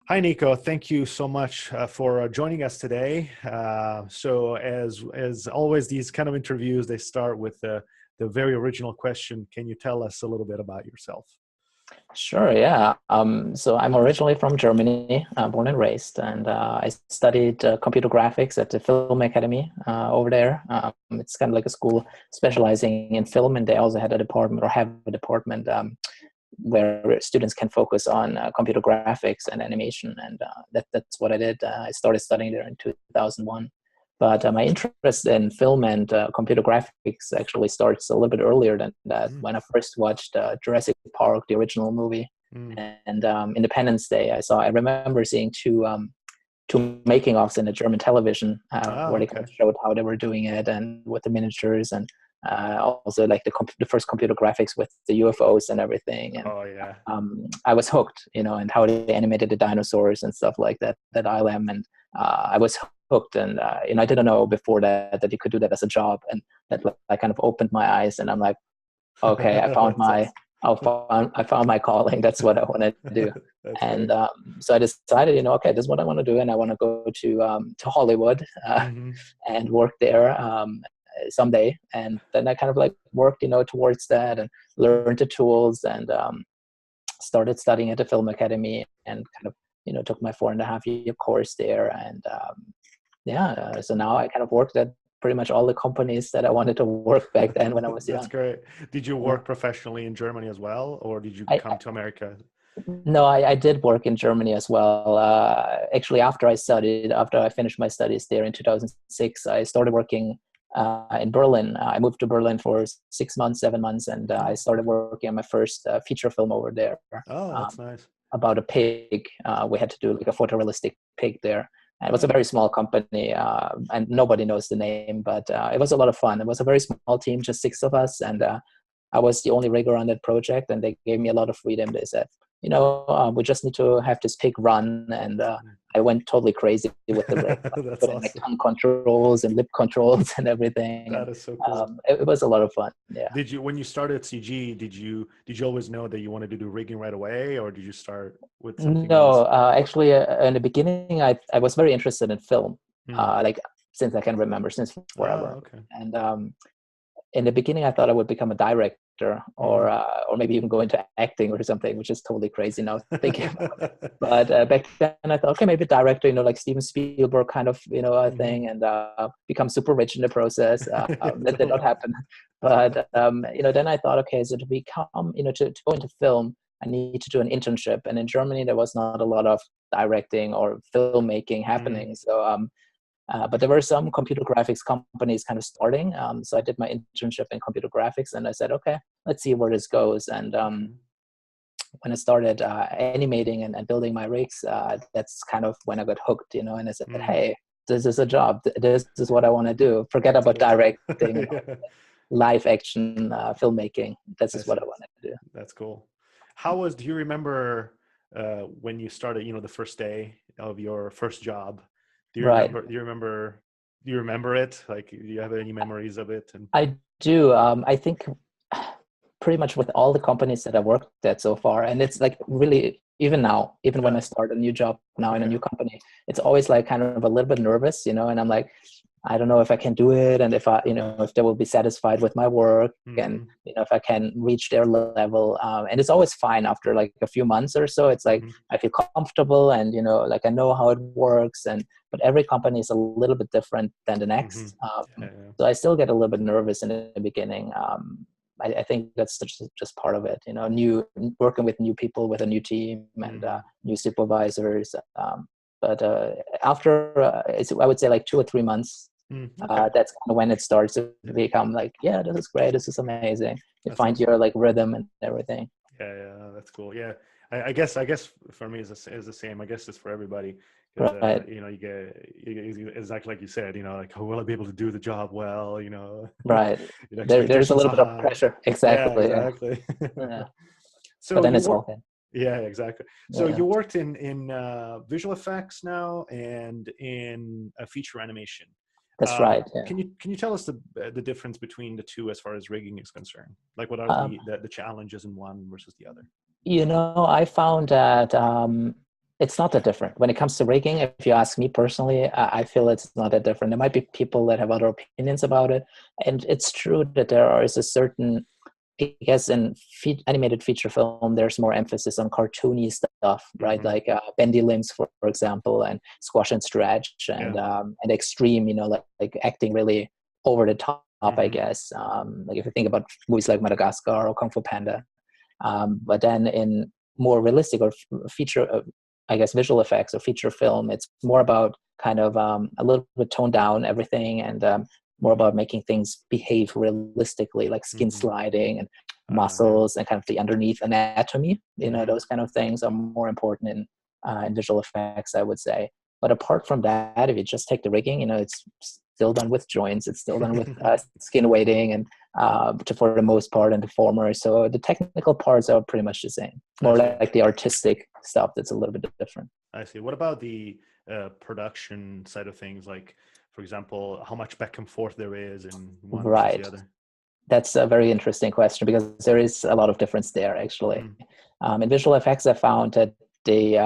Hi, Nico. Thank you so much for joining us today. So, as always, these kind of interviews they start with the very original question. Can you tell us a little bit about yourself? Sure, yeah. So I'm originally from Germany, born and raised, and I studied computer graphics at the Film Academy over there. It's kind of like a school specializing in film, and they also had a department or have a department where students can focus on computer graphics and animation, and that's what I did. I started studying there in 2001. But my interest in film and computer graphics actually starts a little bit earlier than that. Mm, When I first watched Jurassic Park, the original movie, mm. and Independence Day, I remember seeing two making ofs in the German television Ah, where they kind okay. of showed how they were doing it and with the miniatures and also like the first computer graphics with the UFOs and everything. And Oh, yeah. I was hooked, and how they animated the dinosaurs and stuff like that, that ILM. And I was hooked. And, I didn't know before that you could do that as a job. And that like, kind of opened my eyes. And I'm like, okay, That's awesome. I found my calling. That's what I want to do. That's And great. so I decided, okay, this is what I want to do, and I want to go to Hollywood Hmm. and work there someday. And then I kind of like worked, towards that and learned the tools and started studying at the Film Academy and kind of, took my 4.5 year course there. And yeah, so now I kind of worked at pretty much all the companies that I wanted to work back then when I was That's young. great. Did you Yeah. work professionally in Germany as well, or did you I, come to America? No, I did work in Germany as well. Actually, after I finished my studies there in 2006, I started working in Berlin. I moved to Berlin for 6 months, 7 months, and I Mm. started working on my first feature film over there Oh, that's um, nice. about a pig. We had to do like a photorealistic pig there. And it was a Oh, very small company, and nobody knows the name, but it was a lot of fun. It was a very small team, just six of us, and I was the only rigger on that project, and they gave me a lot of freedom. They said, we just need to have this pig run, and I went totally crazy with the rig. that's Put in like awesome. tongue controls and lip controls and everything, and That is so cool. it was a lot of fun. Yeah. Did you, when you started at CG, did you always know that you wanted to do rigging right away, or did you start with something No, else? actually, in the beginning, I was very interested in film, Hmm. like since I can remember, since Ah, forever, okay. and in the beginning, I thought I would become a director Hmm. or maybe even go into acting or something, which is totally crazy now thinking about it. But back then, I thought, okay, maybe director, like Steven Spielberg kind of, a Hmm. thing, and become super rich in the process. That did not Totally. happen. But then I thought, okay, so to become, to go into film, I need to do an internship. And in Germany, there was not a lot of directing or filmmaking Hmm. happening. So but there were some computer graphics companies kind of starting. So I did my internship in computer graphics, and I said, okay, let's see where this goes. And Okay. when I started animating and building my rigs, that's kind of when I got hooked, and I said, Mm. hey, this is a job. This is what I want to do. Forget That's about awesome. directing and Yeah, live action filmmaking. This I is what see. I want to do. That's cool. Do you remember when you started, the first day of your first job? Right. Do you remember it? Like, do you have any memories of it? And I do. I think pretty much with all the companies that I worked at so far, and it's like really even now, even when I yeah, start a new job now in a okay. new company, it's always like kind of a little bit nervous, and I'm like, I don't know if I can do it, and if if they will be satisfied with my work, and Hmm. if I can reach their level. And it's always fine after like a few months or so. It's like Hmm. I feel comfortable, and like I know how it works, and but every company is a little bit different than the Hmm. next. Yeah, yeah. So I still get a little bit nervous in the beginning. I think that's just part of it, new working with new people, with a new team and Hmm. new supervisors. But after, I would say like 2 or 3 months, Mm, okay. that's kind of when it starts to Yeah, become like, yeah, this is great. This is amazing. You that's find awesome. your like rhythm and everything. Yeah, yeah, that's cool. Yeah, I guess for me is the same. I guess it's for everybody because Right. exactly like you said. Like, oh, will I be able to do the job well? Right. There's a Expectations little are bit of high. pressure. Yeah, Exactly. Yeah. exactly. Yeah. But So then you it's work. all good. Yeah, exactly. So Yeah. you worked in visual effects now and in feature animation. That's right. Yeah. Can you tell us the difference between the two as far as rigging is concerned? Like, what are Um, the challenges in one versus the other? I found that It's not that different. When it comes to rigging, if you ask me personally, I feel it's not that different. There might be people that have other opinions about it. And it's true that is a certain, I guess, in animated feature film, there's more emphasis on cartoony stuff, right? Mm-hmm. Like bendy limbs, for example, and squash and stretch, Yeah. and extreme, like acting really over the top, I Mm-hmm. guess. Like if you think about movies like Madagascar or Kung Fu Panda. But then in more realistic or feature, I guess, visual effects or feature film, it's more about kind of a little bit toned down everything, and more about making things behave realistically, like skin Mm-hmm. sliding and Yeah. muscles and kind of the underneath anatomy. Mm-hmm. Those kind of things are more important in visual effects, I would say. But apart from that, if you just take the rigging, it's still done with joints. It's still done with skin weighting and for the most part, and the former. So the technical parts are pretty much the same. I More see. like the artistic stuff that's a little bit different. I see. What about the production side of things? Like, for example, how much back and forth there is in one versus the Right. other? That's a very interesting question because there is a lot of difference there, actually. Mm-hmm. In visual effects, I found that the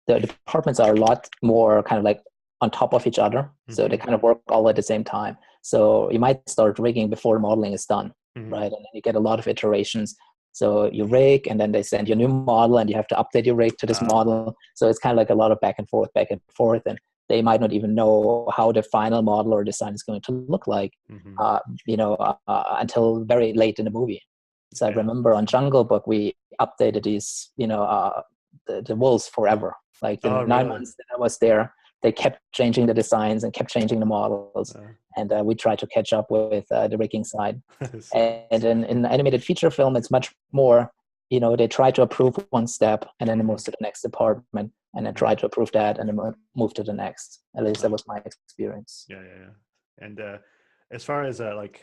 departments are a lot more kind of like on top of each other. So they Mm-hmm. kind of work all at the same time. So you might start rigging before modeling is done, Mm-hmm. right? And then you get a lot of iterations. So you rig, and then they send you a new model, and you have to update your rig to this model. So it's kind of like a lot of back and forth, and they might not even know how the final model or design is going to look like, Mm-hmm. until very late in the movie. So I Yeah. remember on Jungle Book, we updated these, the wolves forever. Like the Oh, 9 really? months that I was there, they kept changing the designs and kept changing the models. Uh, And we tried to catch up with the rigging side. so, And in animated feature film, it's much more, they try to approve one step, and then it mm-hmm. moves to the next department, and then Mm-hmm. try to approve that, and then move to the next. At least that was my experience. Yeah, yeah, yeah. And as far as like,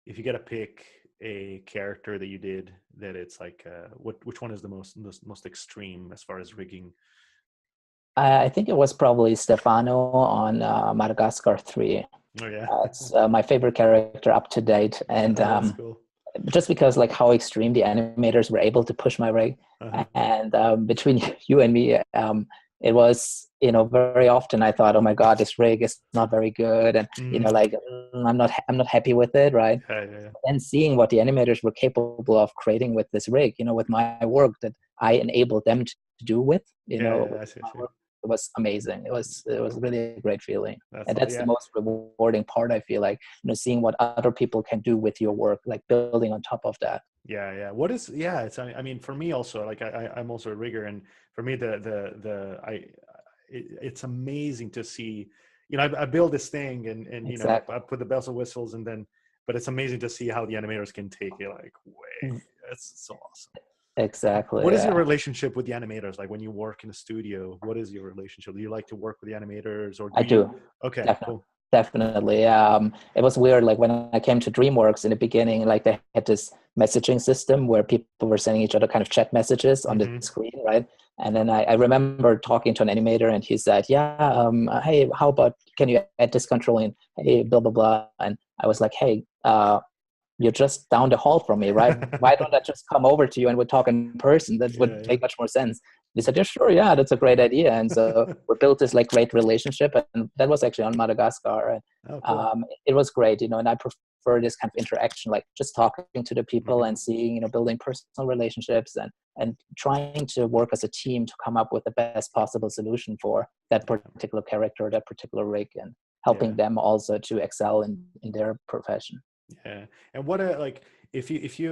if you get to pick a character that you did, that it's like, which one is the most extreme as far as rigging? I think it was probably Stefano on Madagascar 3. Oh yeah, It's my favorite character up to date, and that's cool. just because like how extreme the animators were able to push my rig, Uh-huh. and between you and me, it was, very often I thought, oh my god, this rig is not very good, and Mm-hmm. like I'm not happy with it, right? Yeah, yeah, yeah. And seeing what the animators were capable of creating with this rig, with my work that I enabled them to do with, Yeah, yeah, with I see, I my see. work, it was amazing. It was really a great feeling, That's and that's the yeah, most rewarding part. I feel like, seeing what other people can do with your work, like building on top of that. yeah, yeah. What is yeah? It's I mean, for me also, like I'm also a rigger, and for me it's amazing to see. I build this thing, and Exactly. I put the bells and whistles, and then, but it's amazing to see how the animators can take it like way. It's so awesome. Exactly. What is your Yeah, relationship with the animators? Like when you work in a studio, what is your relationship? Do you like to work with the animators, or I do you? do. Okay, Definitely. cool. Definitely. It was weird. Like when I came to DreamWorks in the beginning, like they had this messaging system where people were sending each other kind of chat messages on the Mm-hmm. screen, right? And then I remember talking to an animator, and he said, "Yeah, hey, how about, can you add this control in? Hey, blah blah blah." And I was like, "Hey, you're just down the hall from me, right? Why don't I just come over to you and we talk in person? That would Yeah, make much more sense." They said, "Yeah, sure, yeah, that's a great idea." And so yeah. we built this like great relationship, and that was actually on Madagascar. And Oh, cool. it was great, and I prefer this kind of interaction, like just talking to the people Hmm. and seeing, building personal relationships, and trying to work as a team to come up with the best possible solution for that particular character, that particular rig, and Yeah. helping them also to excel in their profession. Yeah. And what like if you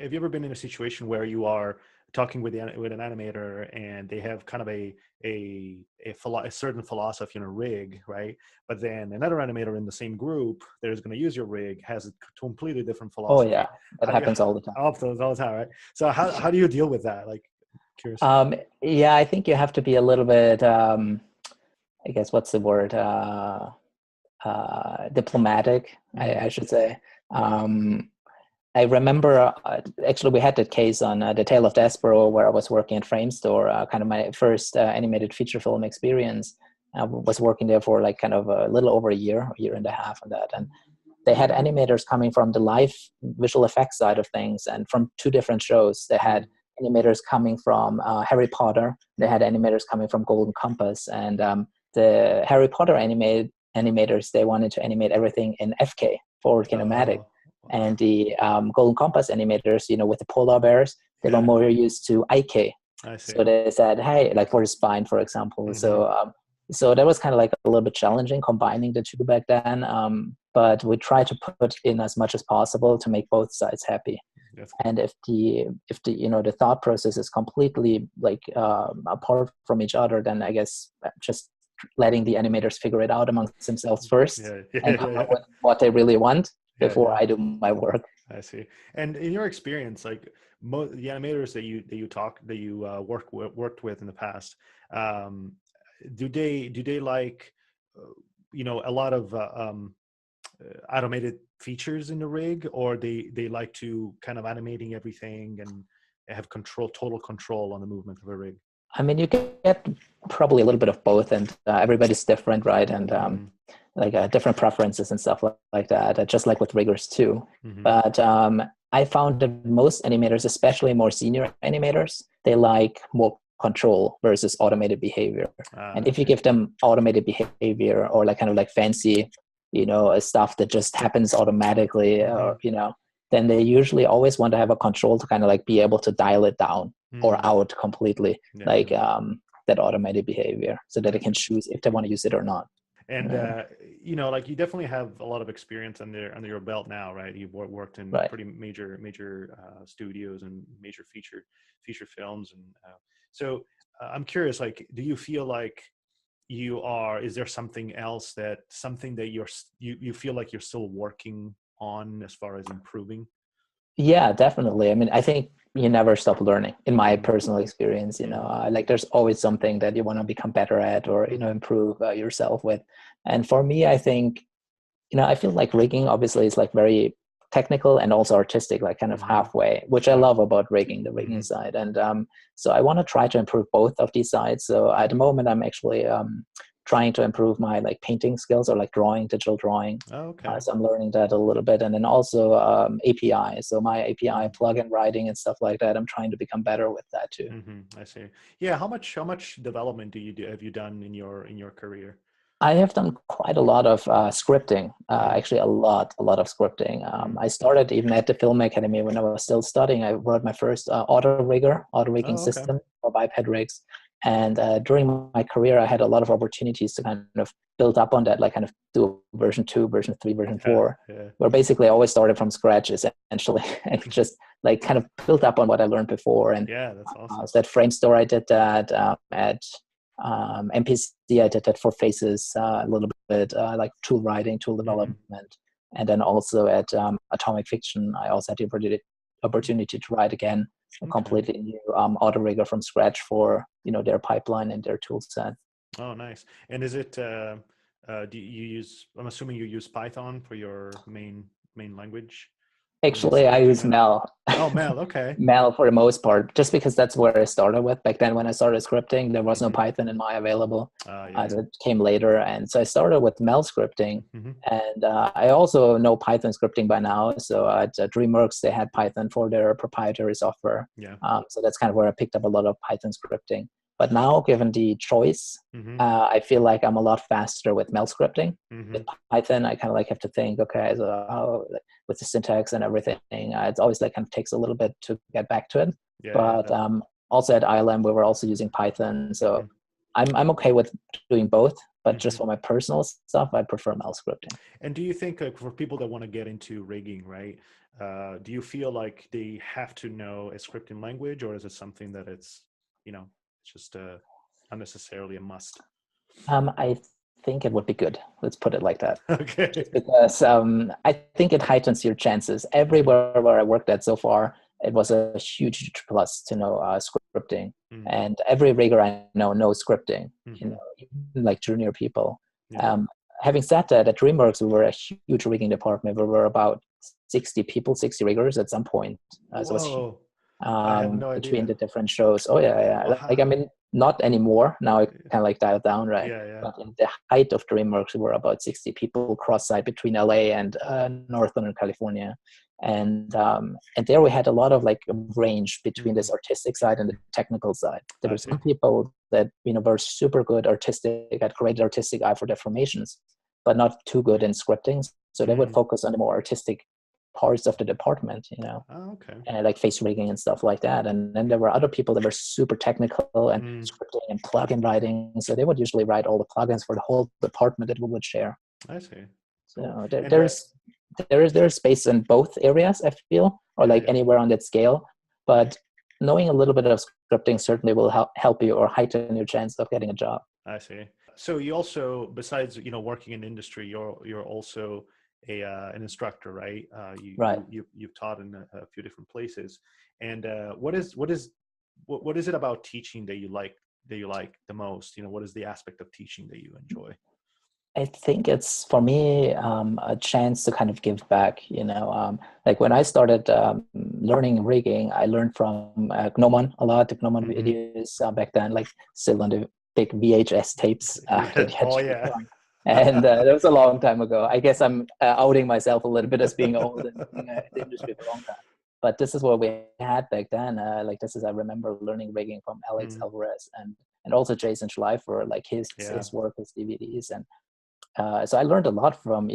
have you ever been in a situation where you are talking with an animator and they have kind of a certain philosophy in a rig, right? But then another animator in the same group that is going to use your rig has a completely different Oh philosophy. yeah, that How do you happens all the time. all the time, right? So how do you deal with that? Like, curious. Yeah, I think you have to be a little bit, I guess, what's the word? Diplomatic, Mm-hmm. I should say. Um, I remember, actually, we had that case on The Tale of Despero, where I was working at Frame Store, kind of my first animated feature film experience. I was working there for like kind of a little over a year and a half on that. And they had animators coming from the live visual effects side of things and from two different shows. They had animators coming from Harry Potter. They had animators coming from Golden Compass, and the Harry Potter animators, they wanted to animate everything in FK, forward kinematic. Oh, wow. And the Golden Compass animators, with the polar bears, they were Yeah, more used to IK. I see. So they said, hey, like for the spine, for example. Hmm. So that was kind of like a little bit challenging combining the two back then. But we tried to put in as much as possible to make both sides happy. That's And if the thought process is completely like apart from each other, then I guess just letting the animators figure it out amongst themselves first yeah, and yeah, come yeah, up with what they really want yeah, before yeah. I do my work. I see. And in your experience, like the animators that you worked with in the past, um, do they like a lot of automated features in the rig, or they like to kind of animating everything and have total control on the movement of a rig? I mean, you get probably a little bit of both, and everybody's different, right? And Hmm. like different preferences and stuff like that, just like with riggers too. Hmm. But I found that most animators, especially more senior animators, they like more control versus automated behavior. And I if you see. give them automated behavior or like kind of like fancy, stuff that just happens automatically, Hmm. then they usually always want to have a control to kind of like be able to dial it down or Hmm. out completely, Yeah, like yeah, that automated behavior, so that they I can see. choose if they want to use it or not. And Uh, like you definitely have a lot of experience under your belt now, right? You've worked in right. pretty major studios and major feature films, and so I'm curious. Like, do you feel like you are? Is there something that you feel like you're still working on as far as improving? Yeah, definitely. I mean, I think you never stop learning in my Hmm. personal experience. Hmm. Like there's always something that you want to become better at or, Hmm. improve yourself with. And for me, I think, I feel like rigging obviously is like very technical and also artistic, like kind of Hmm. halfway, which I Yeah. love about rigging, the rigging Hmm. side. And so I want to try to improve both of these sides. So at the moment, I'm actually trying to improve my like painting skills or like digital drawing. Oh, okay. So I'm learning that a little bit. And then also API. So my API Mm-hmm. plugin writing and stuff like that, I'm trying to become better with that too. I see. Yeah. How much development have you done in your career? I have done quite a lot of scripting, Hmm. actually a lot of scripting. Hmm. I started even at the Film Academy when I was still studying. I wrote my first auto rigging Oh, okay. system for biped rigs. And during my career, I had a lot of opportunities to kind of build up on that, like kind of do version 2, version 3, version Yeah. 4, Yeah. where basically I always started from scratch essentially and just like kind of built up on what I learned before. And Yeah. That's awesome. so at Frame Store, I did that. At MPC, I did that for faces a little bit, like tool writing, tool Hmm. development. And then also at Atomic Fiction, I also had the opportunity to write again a Okay. completely new auto rigger from scratch for their pipeline and their tool set. Oh, nice. And is it? Do you use? I'm assuming you use Python for your main language when you're Actually, I scripting use it. Mel. Oh, Mel. Okay. Mel for the most part, just because that's where I started with. Back then, when I started scripting, there was no Hmm. Python in my available. Yeah. Yeah. That came later, and so I started with Mel scripting, Hmm. and I also know Python scripting by now. So at DreamWorks, they had Python for their proprietary software. Yeah. So that's kind of where I picked up a lot of Python scripting. But now, given the choice, Hmm. I feel like I'm a lot faster with Mel scripting. Hmm. With Python, I kind of like have to think, okay, so how, with the syntax and everything, it's always like kind of takes a little bit to get back to it. Yeah. Yeah. But also at ILM, we were also using Python, so Hmm. I'm okay with doing both. But just Hmm. for my personal stuff, I prefer Mel scripting. And do you think, like, for people that want to get into rigging, right? Do you feel like they have to know a scripting language, or is it something that it's just not necessarily a must? I think it would be good. Let's put it like that. Okay. Just because I think it heightens your chances. Hmm. Everywhere where I worked at so far, it was a huge plus to know scripting. Hmm. And every rigger I know knows scripting, Hmm. even like junior people. Yeah. Um, Having said that, at DreamWorks, we were a huge rigging department. We were about 60 people, 60 riggers at some point. So it was huge, Whoa. I had no between idea. the different shows. Oh yeah, yeah. Like I Wow. mean, not anymore. Now it kind of like dialed down, right? Yeah, yeah. But in the height of DreamWorks, we were about 60 people cross-site between LA and Northern California. And there we had a lot of like a range between this artistic side and the technical side. There were some people that were super good artistic, had great artistic eye for deformations, but not too good in scripting. So they would focus on the more artistic parts of the department, and like face rigging and stuff like that. And then there were other people that were super technical and scripting and plugin writing. So they would usually write all the plugins for the whole department that we would share. I see. So there's space in both areas, I feel, or anywhere on that scale. But knowing a little bit of scripting certainly will help you or heighten your chance of getting a job. I see. So you also, besides working in industry, you're also an instructor, right? You've taught in a few different places. And what is it about teaching that you like the most? What is the aspect of teaching that you enjoy? I think it's, for me, a chance to kind of give back, like when I started learning rigging, I learned from Gnomon a lot, the Gnomon videos back then, like still on the big VHS tapes. And that was a long time ago. I guess I'm outing myself a little bit as being old in the industry for a long time. But this is what we had back then. I remember learning rigging from Alex Alvarez and also Jason Schleifer, like his work, his DVDs. And so I learned a lot from,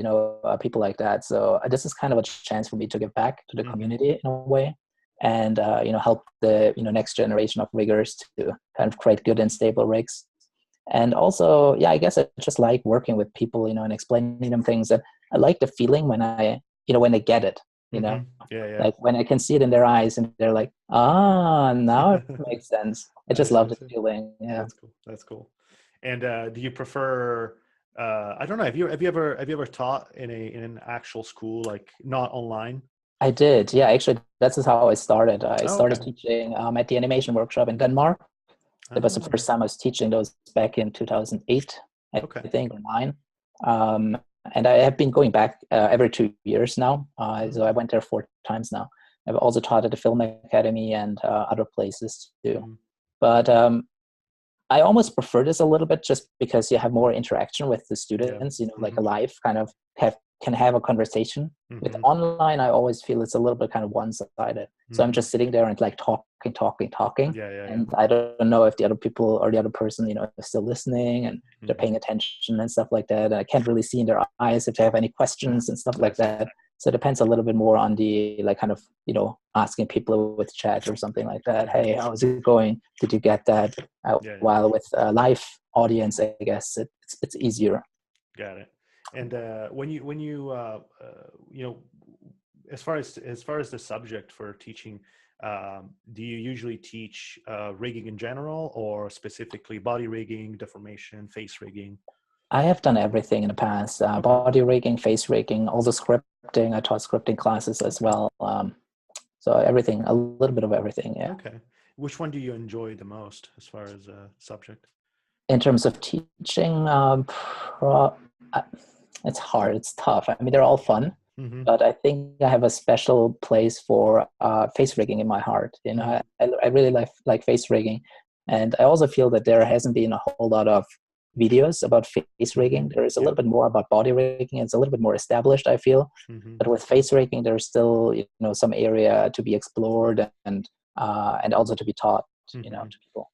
people like that. So this is kind of a chance for me to give back to the community in a way, and, help the, next generation of riggers to kind of create good and stable rigs. And also, I guess I just like working with people, and explaining them things. And I like the feeling when when they get it, like when I can see it in their eyes and they're like, now it makes sense. I just love the feeling. Yeah. That's cool. And do you prefer, I don't know, have you ever taught in an actual school, like not online? I did. Yeah, actually, that's how I started. I started teaching at the animation workshop in Denmark. That was the first time I was teaching those back in 2008, I think, or 2009. And I have been going back every 2 years now. So I went there 4 times now. I've also taught at the Film Academy and other places too. But I almost prefer this a little bit just because you have more interaction with the students, like a live kind of can have a conversation. With online, I always feel it's a little bit kind of one-sided. So I'm just sitting there and like talking. And I don't know if the other people or the other person, is still listening and they're paying attention and stuff like that. And I can't really see in their eyes if they have any questions and stuff like that. So it depends a little bit more on the, like, kind of, asking people with chat or something like that. Hey, how's it going? Did you get that? While with a live audience, I guess it's easier. Got it. And when you as far as the subject for teaching, do you usually teach rigging in general, or specifically body rigging, deformation, face rigging? I have done everything in the past. Body rigging, face rigging, also scripting. I taught scripting classes as well. So everything, a little bit of everything. Yeah. Okay. Which one do you enjoy the most as far as subject? In terms of teaching, it's hard. It's tough. I mean, they're all fun, but I think I have a special place for face rigging in my heart. I really like face rigging, and I also feel that there hasn't been a whole lot of videos about face rigging. There is a little bit more about body rigging. It's a little bit more established, I feel. But with face rigging, there's still some area to be explored and also to be taught to people.